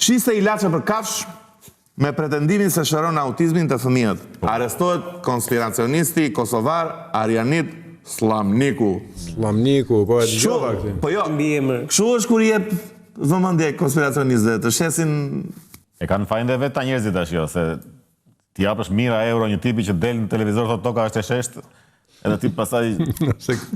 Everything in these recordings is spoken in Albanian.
Shiste ilaçe për kafsh me pretendimin se shëron autizmin të fëmijët. Arrestohet konspiracionisti kosovar Arianit Slamniku. Slamniku, po e dëgjova këtë. Po jo, kështu është kur jep vëmendje konspiracionistëve të shesin. E kanë fajin dhe vetë ta njerëzit tash jo, se ti japësh mijëra euro një tipi që del në televizor thotë toka është e sheshtë, edhe ti pastaj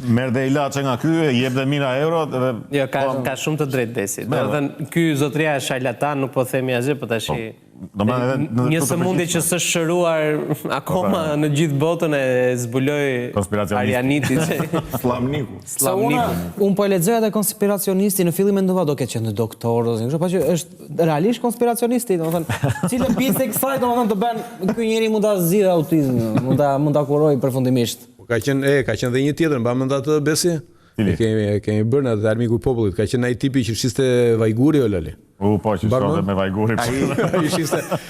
merr dhe ilaçe nga ky, jep dhe mijëra euro edhe Jo, ka shumë të drejtë Desi. Do të thënë ky zotëria është sharlatan, nuk po themi asgjë, po tash një sëmundje që s'është shëruar akoma në gjithë botën e zbuloi Arianiti. Slamniku. Unë po e lexoja te konspiracionisti në fillim mendova do ketë qenë doktor ose kështu, pa që është realisht konspiracionisti, domethënë, cilën pjesë e kësaj domethënë të bën ky njeri mund ta zgjidhë autizmin, mund ta kurojë përfundimisht. Ka qenë dhe një tjetër, mba mend atë Besi? Kemi bërë në dhe armiku i popullit, ka qenë ai tipi që shiste vajguri o lali. Po, që shonte me vajguri.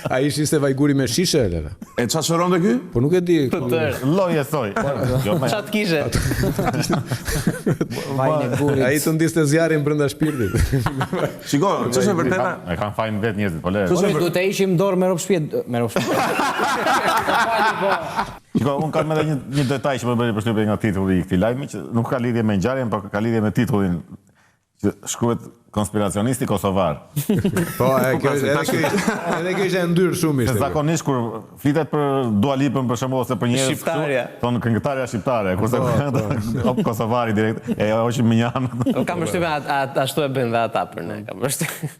Ai shiste vajguri me shishe, lala. E çfarë shëronte ky? Po nuk e di. Lloj e thoj. Çat kishe? Ai të ndiste zjarrin brenda shpirtit. Shiko, ç'është e vërteta? E kanë fajin vetë njerëzit, po le. Duhet të ishim dorë me rob shtëpi. Shiko, unë kam edhe një detaj që më bëri përshtypje nga titulli i këtij lajmi, që nuk ka lidhje me ngjarjen, por ka lidhje me titullin që shkruhet konspiracionisti kosovar. Po, edhe kjo ishte ndyrë shumë ishte. Zakonisht kur flitet për Dua Lipën për shembull ose për njerëz shqiptarja, thonë këngëtarja shqiptare, kurse kosovari direkt e hoqim Minjan. Kam përshtypjen ashtu e bëjnë dhe ata për ne, kam përshtypjen.